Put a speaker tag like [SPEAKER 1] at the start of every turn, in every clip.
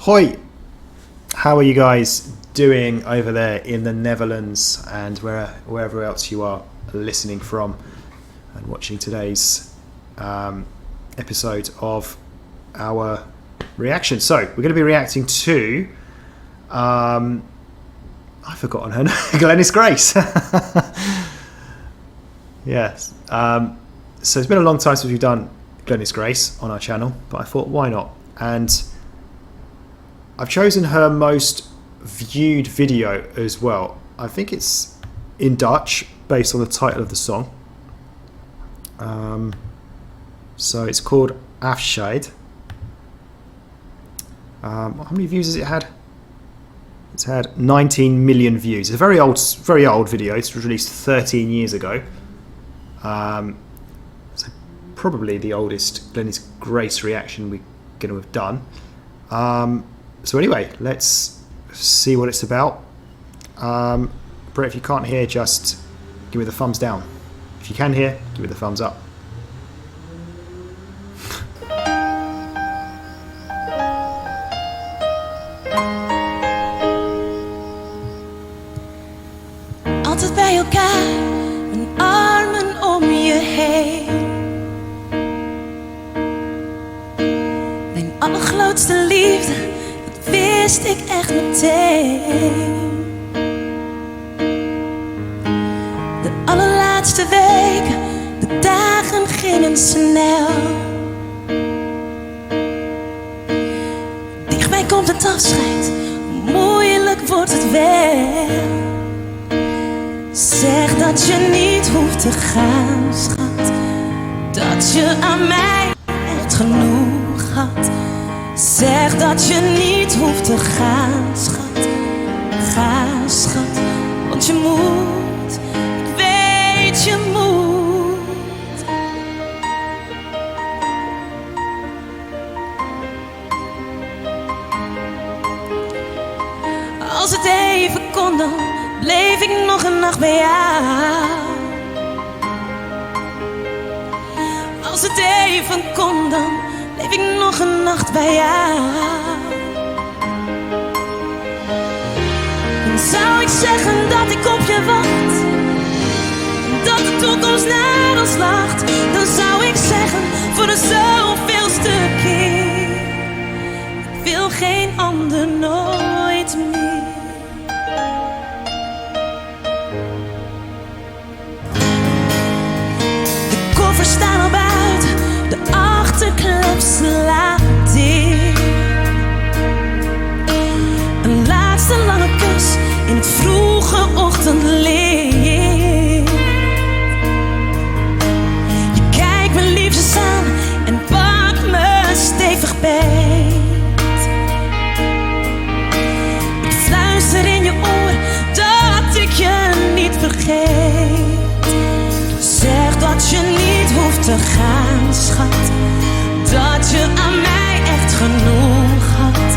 [SPEAKER 1] Hoi! How are you guys doing over there in the Netherlands and wherever else you are listening from and watching today's episode of our reaction? So we're going to be reacting to I've forgotten her name. Glennis Grace. Yes. So it's been a long time since we've done Glennis Grace on our channel, but I thought, why not? And I've chosen her most viewed video as well. I think it's in Dutch based on the title of the song. So it's called Afscheid. How many views has it had? It's had 19 million views. It's a very old video. It's released 13 years ago. So probably the oldest Glennis Grace reaction we're going to have done. So anyway, let's see what it's about. Brett, if you can't hear, just give me the thumbs down. If you can hear, give me the thumbs up.
[SPEAKER 2] Altijd bij elkaar, mijn armen om je heen. Mijn allergrootste liefde, dat wist ik echt meteen. De allerlaatste weken, de dagen gingen snel. Dichtbij komt het afscheid, moeilijk wordt het wel. Zeg dat je niet hoeft te gaan, schat. Dat je aan mij echt genoeg had. Zeg dat je niet hoeft te gaan, schat. Ga, schat, want je moet. Ik weet je moet. Als het even kon dan bleef ik nog een nacht bij jou. Als het even kon, dan bleef ik nog een nacht bij jou. Dan zou ik zeggen dat ik op je wacht, dat de toekomst naar ons lacht. Dan zou ik zeggen voor de zoveelste keer, ik wil geen ander nooit meer. We staan al buiten, de achterklep slaat dicht. Een laatste lange kus in het vroege ochtendlicht. Je kijkt me liefjes aan en pakt me stevig beet. Ik fluister in je oor dat ik je niet vergeet. Zeg dat je niet hoeft te gaan, schat. Dat je aan mij echt genoeg had.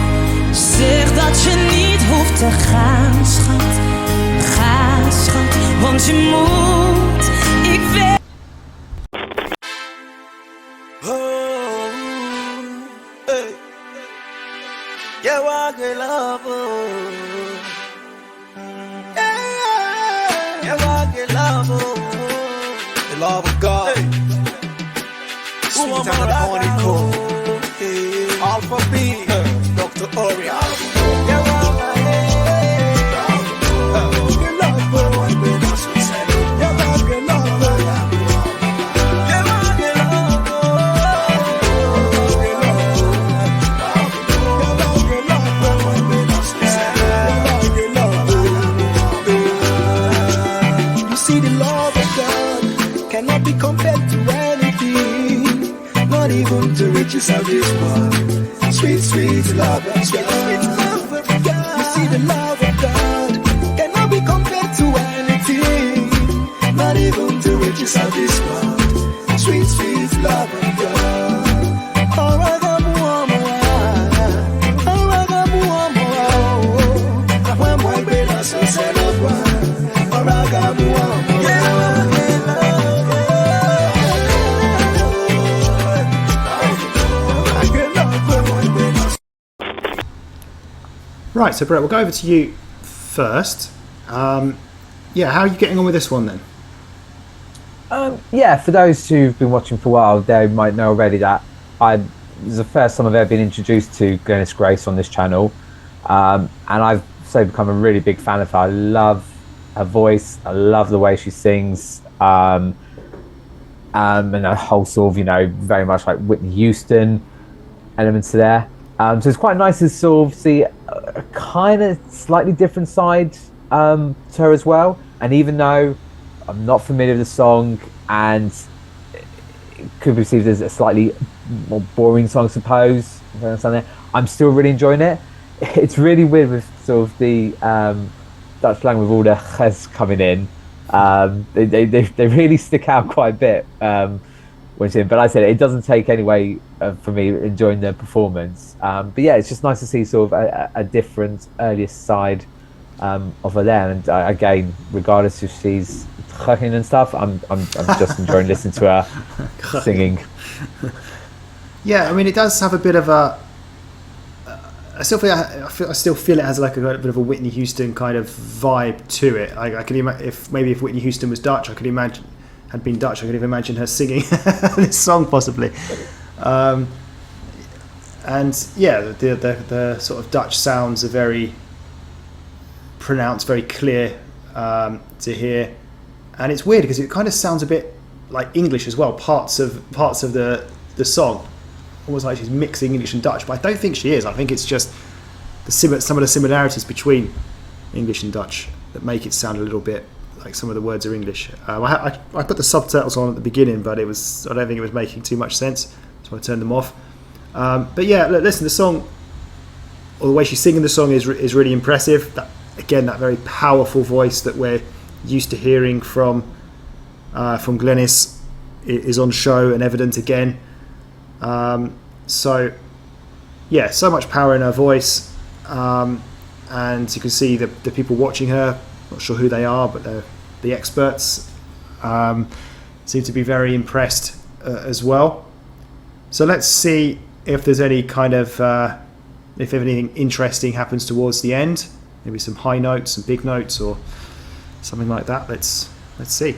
[SPEAKER 2] Zeg dat je niet hoeft te gaan, schat. Ga, schat, want je moet. Ik weet.
[SPEAKER 3] Oh, hey. Yeah, what I love. Yeah, what I love. The love of God. Hey. Sweet and the honeycomb. Hey. Alpha B. Dr. ORIA. You see the love of God cannot be compared to anything, not even to riches of this world. Sweet, sweet love of God. You see the love of God cannot be compared to anything, not even to riches of this world. Sweet, sweet love of God.
[SPEAKER 1] Right, so Brett, we'll go over to you first. How are you getting on with this one then?
[SPEAKER 4] For those who've been watching for a while, they might know already that it was the first time I've ever been introduced to Glennis Grace on this channel, and I've become a really big fan of her. I love her voice. I love the way she sings, and a whole sort of, very much like Whitney Houston elements there. So it's quite nice to sort of see a kind of slightly different side to her as well. And even though I'm not familiar with the song and it could be perceived as a slightly more boring song, I suppose, I'm still really enjoying it. It's really weird with sort of the Dutch slang with all the ches coming in. They really stick out quite a bit when she's in. But like I said, it doesn't take any way for me enjoying the performance. But yeah, it's just nice to see sort of a different, earliest side of her there. And again, regardless if she's chucking and stuff, I'm just enjoying listening to her singing.
[SPEAKER 1] Yeah, I mean, it does have a bit of a. I still feel it has like a bit of a Whitney Houston kind of vibe to it. I could imagine if Whitney Houston was Dutch, I could even imagine her singing this song possibly. And yeah, the sort of Dutch sounds are very pronounced, very clear to hear, and it's weird because it kind of sounds a bit like English as well. Parts of the song. Almost like she's mixing English and Dutch, but I don't think she is. I think it's just some of the similarities between English and Dutch that make it sound a little bit like some of the words are English. I put the subtitles on at the beginning, but I don't think it was making too much sense, so I turned them off. But yeah, listen, the song, or the way she's singing the song is really impressive. That very powerful voice that we're used to hearing from Glennis is on show and evident again. So much power in her voice, and you can see the people watching her, not sure who they are, but the experts seem to be very impressed as well. So let's see if there's any kind of if anything interesting happens towards the end, maybe some high notes, some big notes, or something like that. Let's see.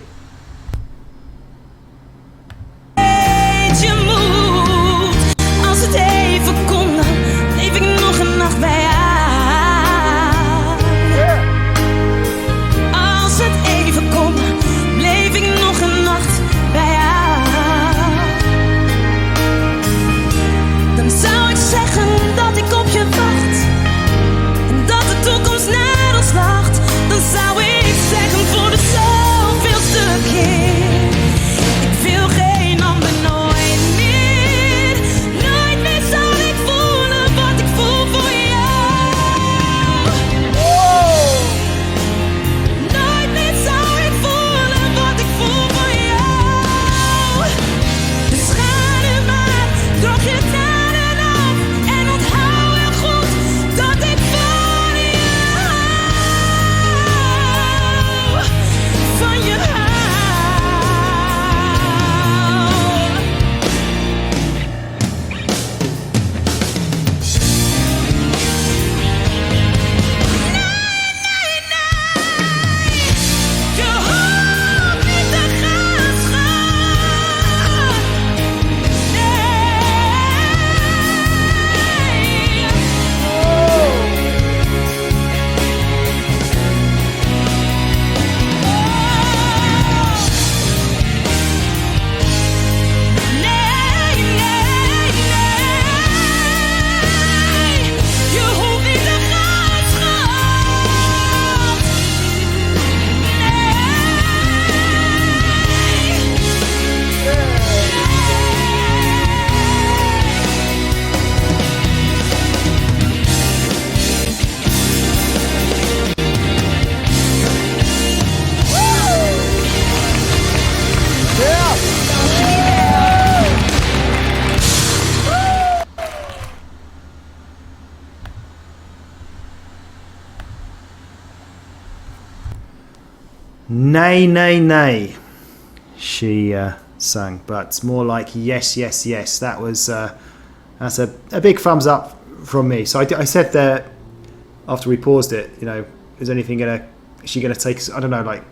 [SPEAKER 1] Nay, nay, nay, she sang, but more like yes, yes, yes. That's a big thumbs up from me. So I said that after we paused it, is she gonna take, I don't know, like,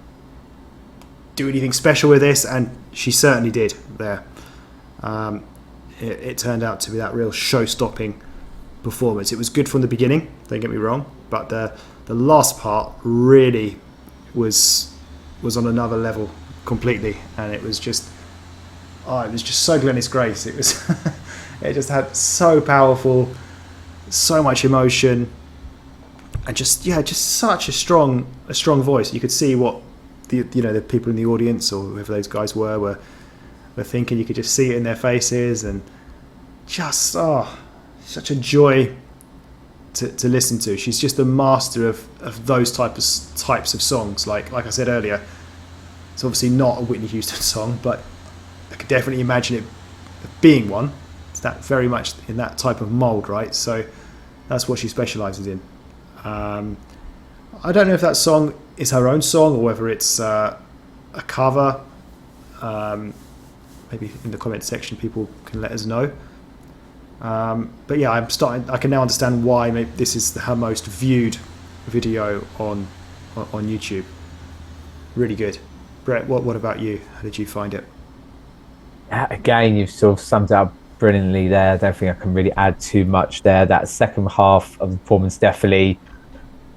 [SPEAKER 1] do anything special with this? And she certainly did there. It turned out to be that real show-stopping performance. It was good from the beginning, don't get me wrong, but the last part really was on another level completely, and it was just so Glennis Grace. It was it just had so powerful, so much emotion, and just such a strong voice. You could see what the people in the audience or whoever those guys were thinking. You could just see it in their faces, and just such a joy to listen to. She's just a master of those types of songs. Like I said earlier, it's obviously not a Whitney Houston song, but I could definitely imagine it being one. It's that very much in that type of mold, right? So that's what she specialises in. I don't know if that song is her own song or whether it's a cover. Maybe in the comment section people can let us know. But yeah, I can now understand why maybe this is her most viewed video on YouTube. Really good. Brett, what about you? How did you find it?
[SPEAKER 4] Again, you've sort of summed it up brilliantly there. I don't think I can really add too much there. That second half of the performance definitely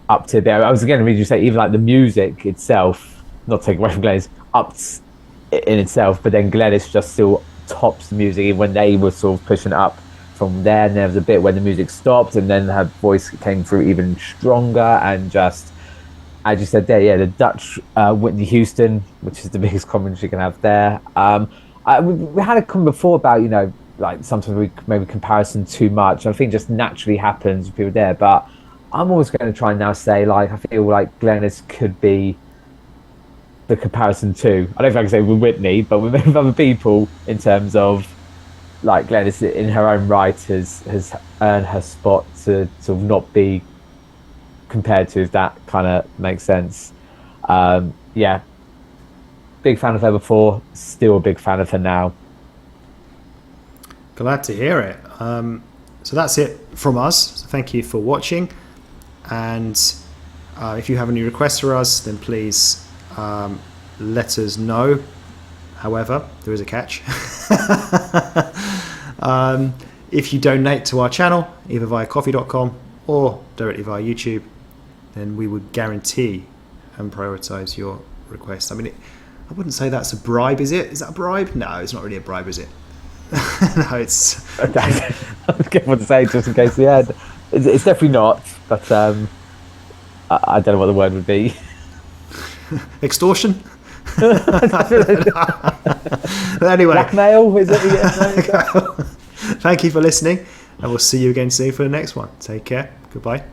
[SPEAKER 4] up to there. I was again reading you say even like the music itself, not taking away from Glennis, upped in itself, but then Glennis just still tops the music even when they were sort of pushing it up from there. And there was a bit when the music stopped and then her voice came through even stronger, and just, as you said there, yeah, the Dutch Whitney Houston, which is the biggest comment you can have there. We had a comment before about, like sometimes we maybe comparison too much. I think just naturally happens with people there, but I'm always going to try and now say, like, I feel like Glennis could be the comparison too. I don't think I can say with Whitney, but with other people in terms of, like, Glennis in her own right has earned her spot to sort of not be compared to, if that kind of makes sense. Yeah, big fan of her before, still a big fan of her now.
[SPEAKER 1] Glad to hear it. So that's it from us. So thank you for watching, and if you have any requests for us, then please let us know. However, there is a catch. If you donate to our channel, either via coffee.com or directly via YouTube, then we would guarantee and prioritise your request. I mean, I wouldn't say that's a bribe, is it? Is that a bribe? No, it's not really a bribe, is it? No, it's...
[SPEAKER 4] Okay. I was careful to say just in case, yeah. It's definitely not, but I don't know what the word would be.
[SPEAKER 1] Extortion? Anyway,
[SPEAKER 4] blackmail, is it? Yeah.
[SPEAKER 1] Thank you for listening, and we'll see you again soon for the next one. Take care. Goodbye.